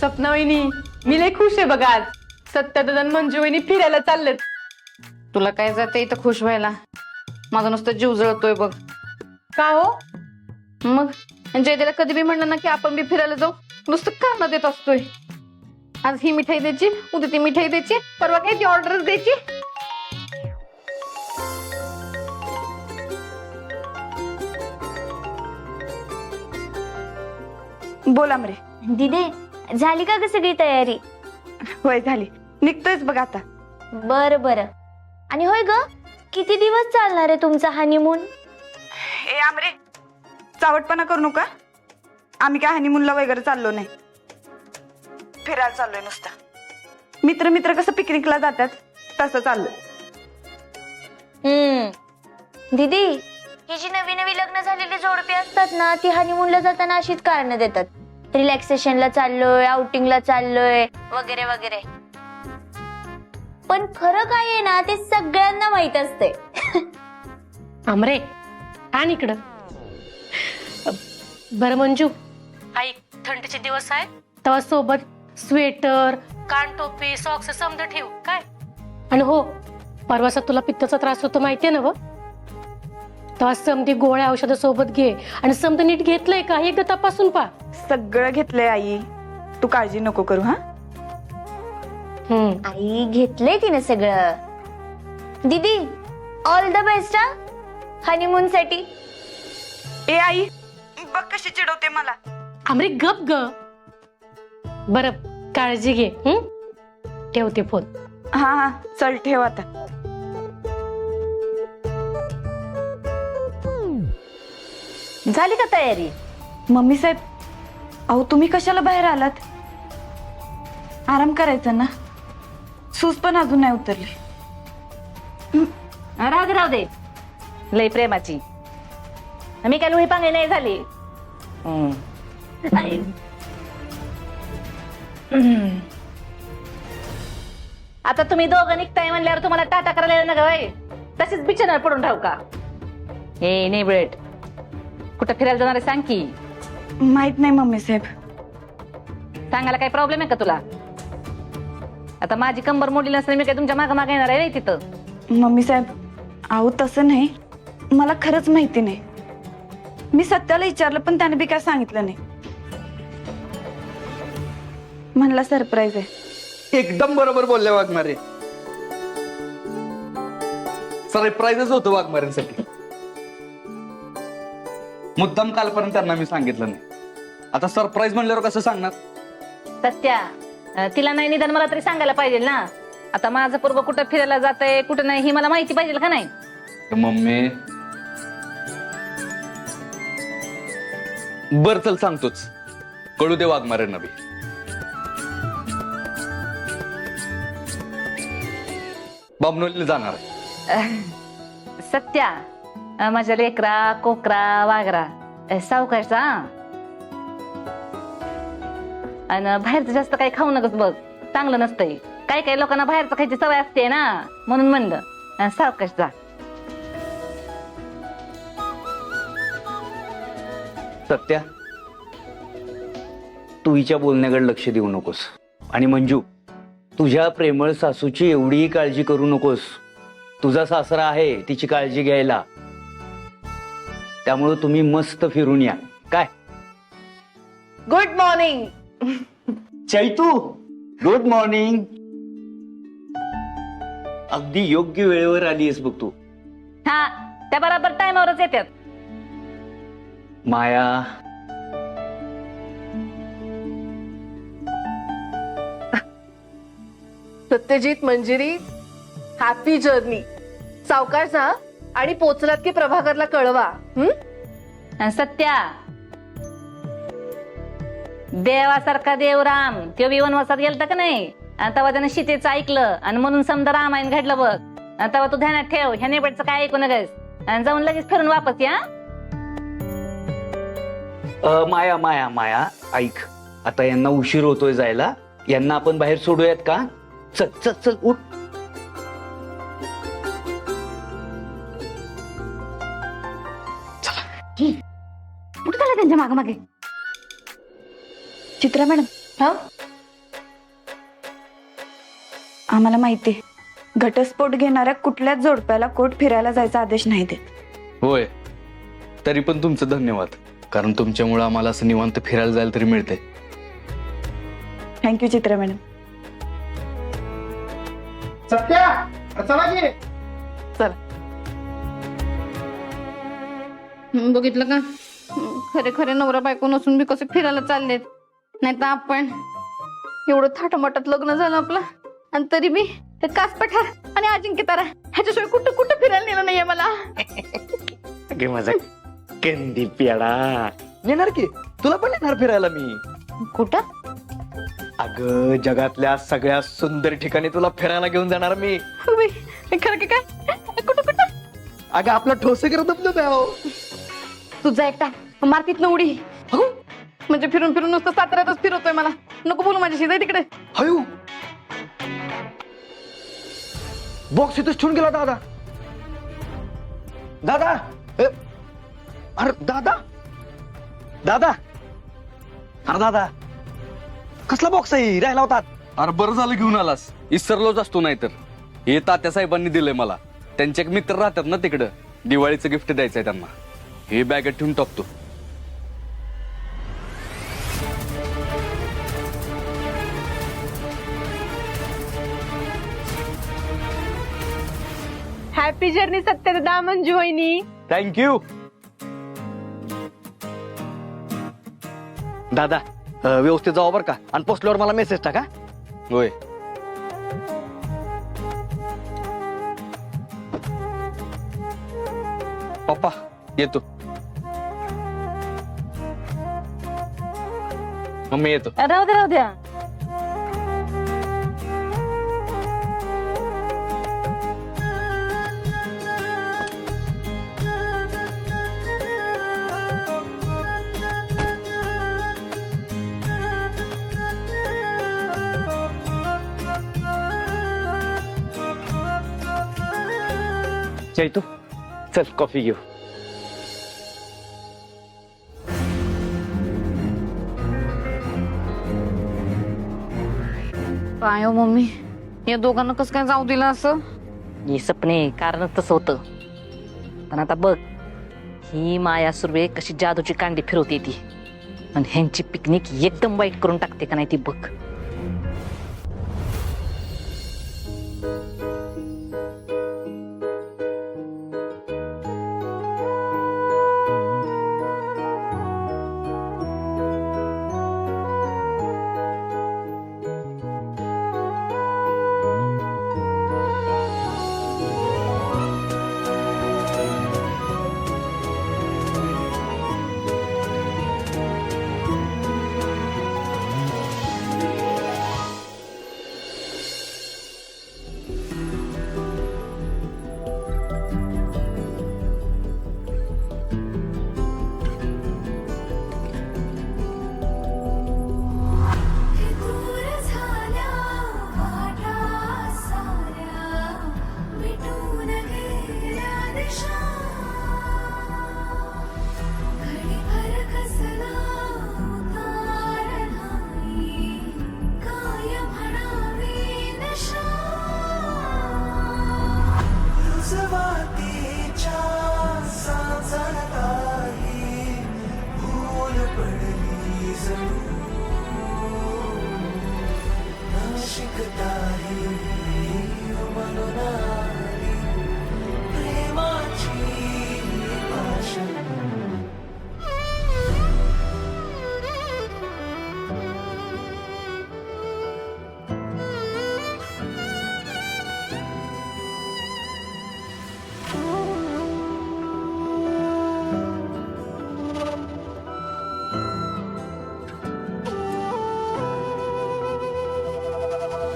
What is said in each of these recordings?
सपना वहिनी, मी लय खुश आहे बघा आज. सत्यादादा आणि मंजू वहिनी फिरायला चाललेत. तुला काय जाते इथं खुश व्हायला? माझा नुसतं जीव जळतोय बघ. का हो? मग जयदेला कधी बी म्हणलं ना की आपण बी फिरायला जाऊ, नुसतं कारणं देत असतोय. आज ही मिठाई द्यायची, उद्या ती मिठाई द्यायची, परवा काय ती ऑर्डर द्यायची. बोला मरे. दिदे, झाली का ग सगळी तयारी? होय झाली, निघतोयच बघ आता. बर बर. आणि होय ग, किती दिवस चालणार आहे तुमचा हनीमून? ए आमरे, चावटपणा करू नका. आम्ही काय हनीमूनला वगैरे चाललो नाही, फिरायला चाललोय नुसतं. मित्र मित्र कसं पिकनिकला जातात तसं चाललंय. दीदी, ही जी नवी नवी लग्न झालेली जोडपी असतात ना, ती हनीमूनला जाताना अशीच कारणं देतात. रिलॅक्सेशनला चाललोय, आउटिंगला चाललोय, वगैरे वगैरे. पण खरं काय आहे ना, ते सगळ्यांना माहित असते. आमरे, आण इकडं. बरं मंजू, ऐक, थंडीचे दिवस आहे तेव्हा सोबत स्वेटर, कानटोपी, सॉक्स समजा ठेव काय. आणि हो, परवासा तुला पित्ताचा त्रास होतो माहितीये ना व, तेव्हा समधी गोळ्या औषध सोबत घे. आणि समजा नीट घेतलंय का एकदा तपासून पहा. सगळं घेतलंय आई, तू काळजी नको करू. हा आई, घेतलंय तिने सगळं. दीदी, ऑल द बेस्ट हा हनीमून साठी. ए आई, बघ कशी चिडवते मला. आमरे गप ग. बरं, काळजी घे. ठेवते फोन. हा हा, चल ठेव आता. झाली का तयारी? मम्मी साहेब, अहो तुम्ही कशाला बाहेर आलात? आराम करायचा ना, सूज पण अजून नाही उतरली. राहू दे, लय प्रेमाची. मी काय लोही पांगली नाही झाली. आता तुम्ही दोघं निघताय म्हणल्यावर तुम्हाला टाटा करायला ना गं, तशीच बिछाण्यावर पडून राहू का? ए नेबळेट, कुठं फिरायला जाणार आहे सांग की. माहित नाही मम्मी साहेब. सांगायला काही प्रॉब्लेम आहे का तुला? आता माझी कंबर मोडली नसते, मी काय तुमच्या मागं मागे येणार आहे तिथं? मम्मी साहेब, अहो तसं नाही, मला खरंच माहिती नाही. मी सत्याला विचारलं पण त्याने बी काय सांगितलं नाही. म्हणला सरप्राईज आहे. एकदम बरोबर बोलले वाघमारे. सरप्राईजच होतं वाघमारेंसाठी. मुद्दाम कालपर्यंत त्यांना मी सांगितलं नाही, आता सरप्राईज म्हणल्यावर कसं सांगणार? सत्या, तिला नाही निदान मला तरी सांगायला पाहिजे ना. आता माझं पोरगं कुठं फिरायला जातंय कुठं नाही ही मला माहिती पाहिजे का नाही? मम्मी, बर चल सांगतोच, कळू दे वाघमारेंना बी. बामणोलीला जाणार आहे. सत्या, माझ्या लेकरा, कोकरा, वाघरा, सावकाशचा. आणि बाहेरचं जास्त काही खाऊ नकच बघ, चांगलं नसतंय. काही काही लोकांना बाहेरचं खायची सवय असते ना, म्हणून म्हणलं सावकाश जा. सत्या, तू हिच्या बोलण्याकडे लक्ष देऊ नकोस. आणि मंजू, तुझ्या प्रेमळ सासूची एवढीही काळजी करू नकोस. तुझा सासरा आहे तिची काळजी घ्यायला. त्यामुळे तुम्ही मस्त फिरून या काय. Good morning. Chaitu, good morning. अगदी योग्य वेळेवर आलीयस बघ तू. हा, त्या बरोबर टाइमावरच येतात. माया, सत्यजित, मंजिरी, हॅपी जर्नी. सावकाश जा आणि पोचलात की प्रभाकरला कळवा. आणि सत्या, देवासारखा देव राम तो बी वनवासात गेलता का नाही, आणि तेव्हा त्यानं सीतेचं ऐकलं आणि म्हणून समजा रामायण घडलं बघ. आणि तेव्हा तू ध्यानात ठेव, ह्या नेबडचं काय ऐकू नकस, आणि जाऊन लगेच फिरून वापस या. माया माया माया, ऐक, आता यांना उशीर होतोय जायला. यांना आपण बाहेर सोडूयात का? चल चल चल, उठ. कुठे झालं त्यांच्या मागे मागे? चित्रा मॅडम, हा आम्हाला माहिती आहे, घटस्फोट घेणाऱ्या कुठल्याच जोडप्याला कोर्ट फिरायला जायचा आदेश नाही देत. होय, तरी पण तुमचं धन्यवाद, कारण तुमच्यामुळे आम्हाला असं निवांत फिरायला जायला तरी मिळते. थँक्यू चित्रा मॅडम. सत्या चला की. बघितलं का, खरे खरे नवरा बायको नसून मी कसे फिरायला चाललेत. नाही तर आपण एवढं थाटामाटात लग्न झालं आपलं, आणि तरी मी ते कास पठार आणि अजिंक्य तारा ह्याच्याशिवाय कुठं कुठं फिरायला नेलं नाहीये मला. अगे माझा कंदी प्याडा, येणार की तुला पण येणार फिरायला मी. कुठं? अगं जगातल्या सगळ्यात सुंदर ठिकाणी तुला फिरायला घेऊन जाणार मी. उभी, खरं की काय? कुठं कुठं? अगं आपला ठोसेकर धबधबा आहे हो. तुझा एकटा मारतीत न उडी. म्हणजे फिरून फिरून नुसतं साताऱ्यातच फिरवतोय मला. नको बोलू माझ्याशी, जाय तिकडे. हयू बॉक्स इथंच ठेवून गेला दादा. दादा अरे दादा दादा अरे दादा कसला बॉक्स आहे, राहिला होता. अरे बरं झालं घेऊन आलास, इसरलोच असतो. नाही तर हे तात्या साहेबांनी दिलंय मला. त्यांचे एक मित्र राहतात ना तिकडं, दिवाळीचं गिफ्ट द्यायचंय त्यांना. हे बॅगेत ठेवून टाकतो. हॅपी जर्नी सत्यदा मंजू वहिनी. थँक्यू दादा. व्यवस्थित जाऊ बरं का, आणि पोचल्यावर मला मेसेज टाका. होय. पप्पा येतो. मम्मी येतो. राहू द्या राहू द्या. चैतू चल कॉफी घेऊ. काय हो मम्मी, या दोघांना कसं काय जाऊ दिलं असं? ही सपने कारण तसं होतं. पण आता बघ, ही माया सुर्वे कशी जादूची कांडी फिरवते ती, आणि ह्यांची पिकनिक एकदम वाईट करून टाकते का नाही ती बघ.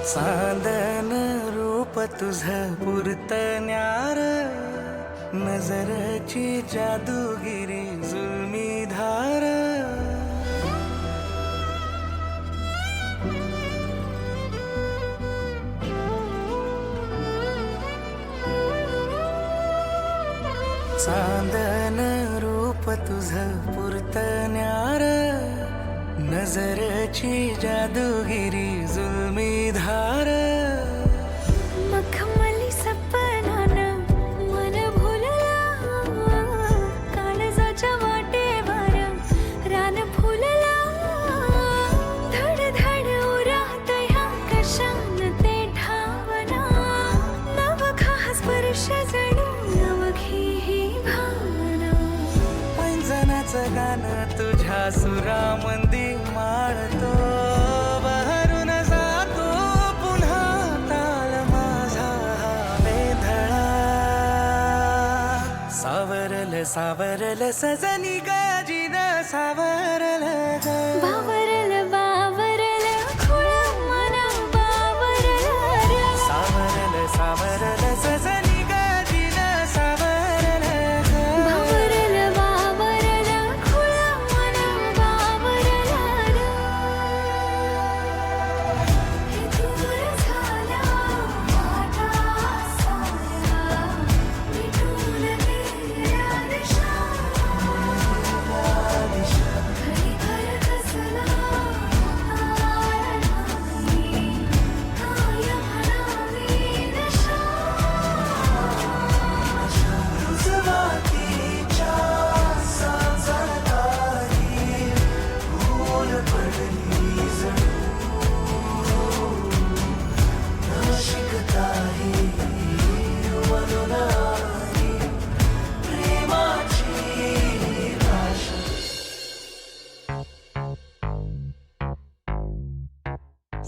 चांदन रूप तुझं पुरतण्यार, नजरची जादूगिरी जुलमी धार. चांदन रूप तुझं पुरतण्यार, नजरची जादूगिरी जुलमी धार. सुरामंदी माळतो बहरून जातो पुन्हा ताल माझा वेधळा सावरल सावरल सजनी गाजीन सावरल सावरल सावरल सजनी गाजीन सावरल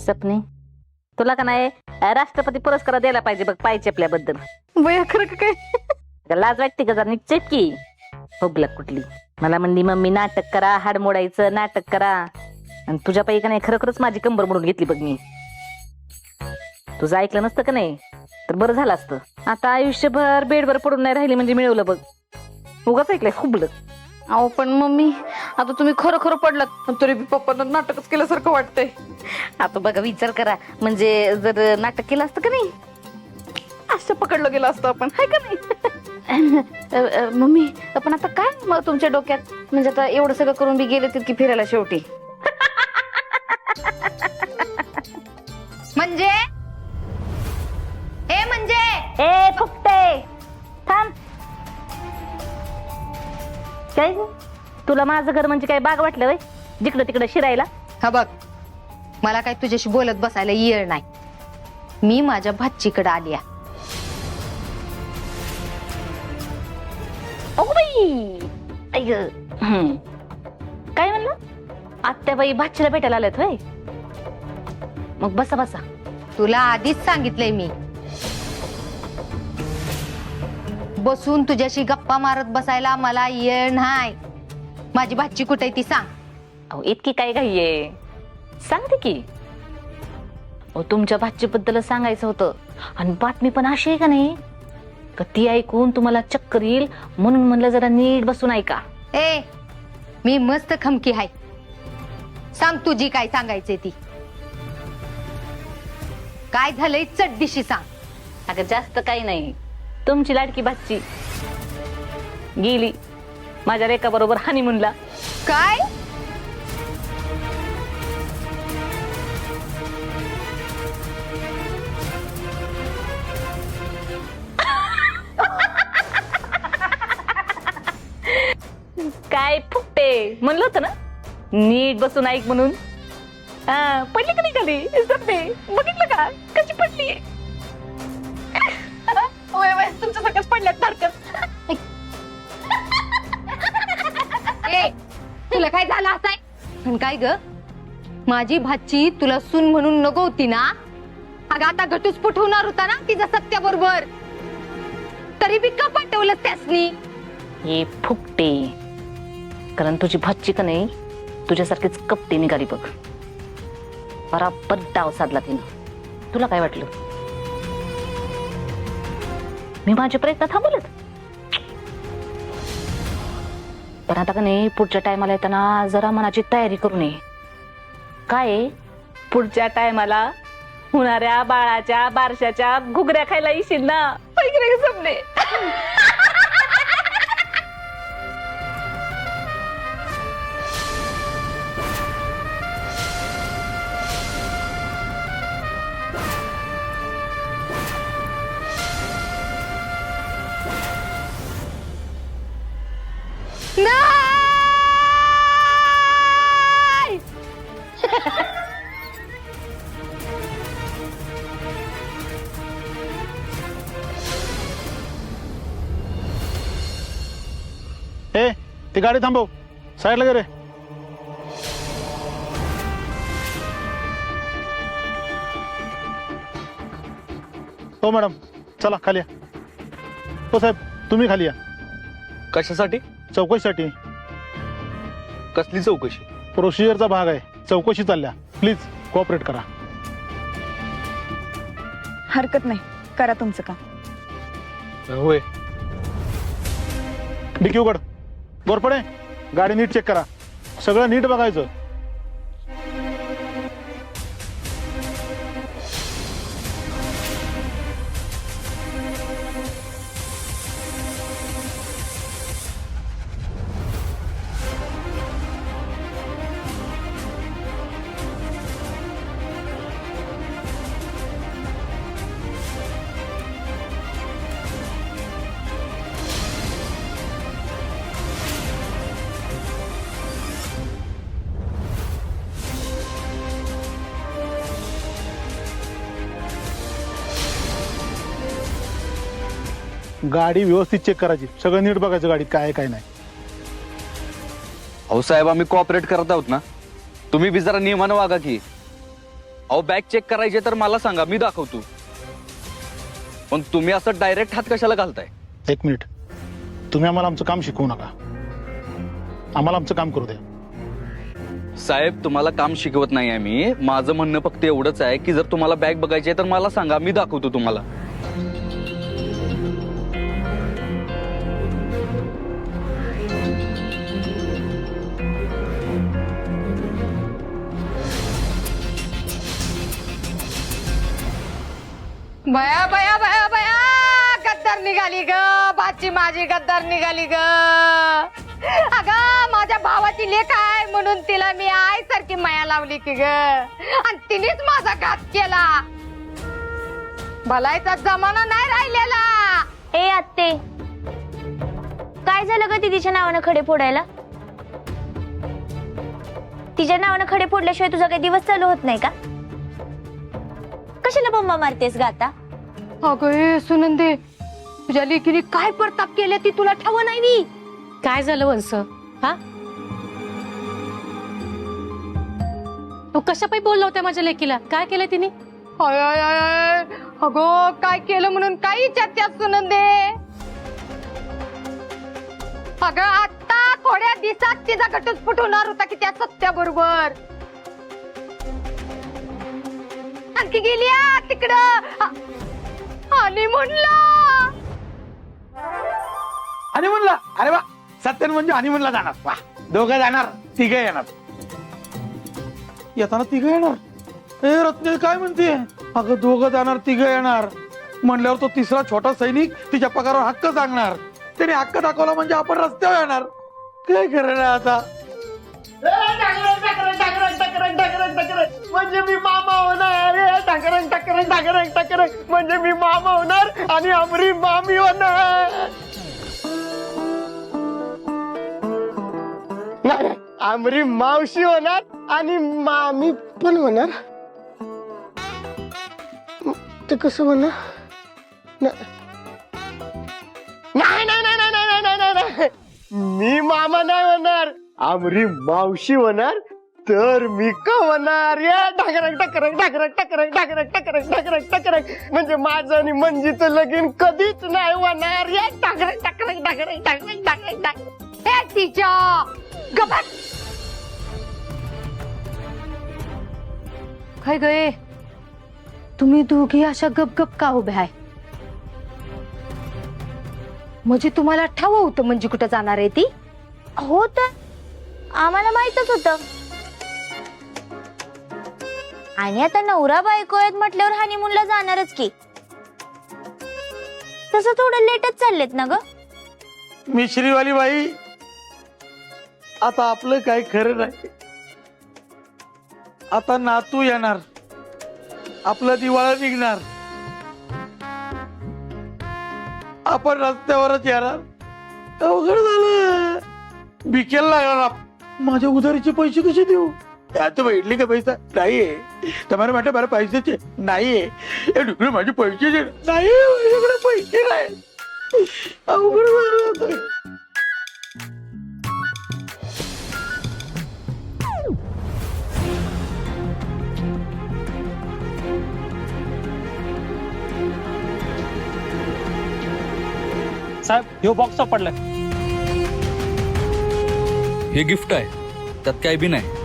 सपनी तुला का नाही राष्ट्रपती पुरस्कार द्यायला पाहिजे बघ पाय चेपल्याबद्दल. बया खरं का काय? लाज वाटते का जरा नीट की होबलक कुठली. मला म्हणली मम्मी नाटक करा, हाड मोडायचं नाटक करा, आणि तुझ्या पायी का नाही खरोखरच माझी कंबर मोडून घेतली बघ मी. तुझं ऐकलं नसतं का नाही तर बरं झालं असतं. आता आयुष्यभर बेडवर पडून नाही राहिली म्हणजे मिळवलं बघ. उगाच ऐकलंय हुबलक. अहो पण मम्मी आता तुम्ही खरं खरं पडलात तरी बी पप्पांना नाटकच केल्यासारखं वाटतंय. आता बघा विचार करा, म्हणजे जर नाटक केलं असतं का नाही असं पकडलं गेलं असतं आपण, हाय का नाही? मम्मी पण आता काय मग तुमच्या डोक्यात, म्हणजे आता एवढं सगळं करून बी गेले की फिरायला शेवटी. म्हणजे हे म्हणजे ए फुकटे थांब. काय ग? तुला माझं घर म्हणजे काय बाग वाटलं वय जिकडं तिकडं शिरायला? हा बघ, मला काय तुझ्याशी बोलत बसायला येळ नाही. मी माझ्या भाचीकडे आली आहे. अगो बाई ऐक काय म्हणलं? आत्याबाई भाचीला भेटायला आल्यात होय? मग बसा बसा. तुला आधीच सांगितलंय मी, बसून तुझ्याशी गप्पा मारत बसायला मला येळ नाही. माझी भाची कुठे ती सांग. अहो इतकी काय घाई आहे, सांगते की. अहो तुमच्या भाचीबद्दल सांगायचं होतं, आणि बातमी पण अशी आहे का नाही का ती ऐकून तुम्हाला चक्कर येईल, म्हणून म्हणलं जरा नीट बसून ऐका. ए मी मस्त खमकी हाय, सांग तुझी काय सांगायचे ती. काय झालंय चड्डीशी सांग. अगं जास्त काही नाही, तुमची लाडकी भाची गेली माझ्या रेखा बरोबर हनीमूनला. काय? काय फुकटे म्हणलं होतं ना नीट बसून ऐक म्हणून. हा पडली का नाही खाली सपने? बघितलं का कशी पडली? तुमच्यासारखंच पडल्यात धडकत. ए तुला काय झालं असाय? पण काय ग, माझी भाची तुला सून म्हणून नको होती ना? अगं आता घटस्फोट होणार होता ना तिचा सत्या बरोबर, तरी बी का पाठवलं त्यासनी? हे फुकटे, कारण तुझी भाची का नाही तुझ्यासारखीच कपटी निघाली बघ. बराबर डाव साधला तिनं. तुला काय वाटलं मी माझे प्रयत्न थांबवलेत? पण आता का नाही पुढच्या टायमाला येताना जरा मनाची तयारी करू नये. काय पुढच्या टायमाला होणाऱ्या बाळाच्या बारशाच्या घुगऱ्या खायला येशील ना? सपने नाही. ए ती गाडी थांबव, साईडला गे रे. हो मॅडम, चला खाली या. हो साहेब, तुम्ही खाली या. कशासाठी? चौकशीसाठी. कसली चौकशी? प्रोसिजरचा भाग आहे, चौकशी चालल्या. प्लीज कोऑपरेट करा. हरकत नाही, करा तुमचं काम. होय. डिकी उघड. गोरपडे, गाडी नीट चेक करा. सगळं नीट बघायचं. गाडी व्यवस्थित चेक करायची. सगळं नीट बघायचं गाडीत काय आहे काय नाही. अहो साहेब, आम्ही कोऑपरेट करत आहोत ना. तुम्ही बी जरा नियमानं वागा की. अहो बॅग चेक करायचे तर मला सांगा, मी दाखवतो. पण तुम्ही असं डायरेक्ट हात कशाला घालताय? एक मिनिट, तुम्ही आम्हाला आमचं काम शिकवू नका. आम्हाला आमचं काम करू द्या. साहेब, तुम्हाला काम शिकवत नाही आहे मी. माझं म्हणणं फक्त एवढंच आहे की जर तुम्हाला बॅग बघायची आहे तर मला सांगा, मी दाखवतो तुम्हाला. बया बया बया बया, गद्दार निघाली ग बाची, माझी गद्दार निघाली ग. अगं माझ्या भावाची लेक आहे म्हणून तिला मी आई सारखी माया लावली की ग, आणि तिनेच माझा घात केला. भलायचा जमाना नाही राहिलेला. ए आत्ते, काय झालं ग तिच्या नावानं खडे फोडायला? तिच्या नावानं खडे फोडल्याशिवाय तुझा काही दिवस चालू होत नाही का? कशाला बंबा मारतेस ग आता? अगं ए सुनंदे, तुझ्या लेकीने काय परताप केले ती तुला ठाव नाही नी. काय झालं वंस? हा, तू कशा पायी बोलला होत्या माझ्या लेकीला? काय केलं तिने? अय अय अय, अगं काय केलं म्हणून काही विचारत्यास सुनंदे? अगं आता थोड्या दिवसात तिचा घटस्फोट होणार होता की त्या सत्याबरोबर. आणखी गेली तिकडं आणि म्हणला आणि म्हणला, अरे वा, सत्यन म्हणजे आणि म्हणला जाणार. वा, दोघं जाणार, तिघं येणार. येताना तिघं येणार. ए रत्ने काय म्हणते? अगं दोघं जाणार, तिघं येणार म्हणल्यावर तो तिसरा छोटा सैनिक तिच्या पगारावर हक्क सांगणार. त्याने हक्क दाखवला म्हणजे आपण रस्त्यावर येणार. काय करणार आता? म्हणजे मी मामा होणार. टाकरंग टाकरंग टाकरंग टाकरंग म्हणजे मी मामा होणार आणि अमरी मामी होणार. नाही, अमरी मावशी होणार आणि मामी पण होणार. ते कसं म्हणणार? नाही नाही नाही नाही नाही नाही नाही, मी मामा नाही होणार, अमरी मावशी होणार. तर मी का होणार? या टाकरंग टाकरंग टाकरंग टाकरंग टाकरंग टाकरंग टाकरंग टाकरंग म्हणजे माझं आणि मंजीचं लगीन कधीच नाही होणार. या टाकरंग टाकरंग टाकरंग टाकरंग टाकरंग टाकरंग. हे तिच्या गप्पा. काय गए तुम्ही दोघी अशा गपगप का उभ्या आहे? म्हणजे तुम्हाला ठाव होतं म्हणजे कुठं जाणार आहे ती? हो तर आम्हाला माहितच होतं. आणि आता नवरा बायको आहेत म्हटल्यावर हनीमूनला जाणारच की. तसं थोडं लेटच चाललेत ना ग. मिश्रीवाली बाई, आता आपलं काय खरं नाही. आता नातू येणार, आपलं दिवाळा निघणार, आपण रस्त्यावरच येणार. अवघड झालं. बिकेल लागणार. माझ्या उधारीचे पैसे कसे देऊ? त्यात भेटली का पैसा? नाहीये. तुम्हाला वाटतं मला पैशाचे नाहीये. माझे पैसे नाही, माझ्याकडे पैसे नाही. अवघड झालं. साहेब ह्यो बॉक्स सापडलाय. हे गिफ्ट आहे, त्यात काय बी नाही.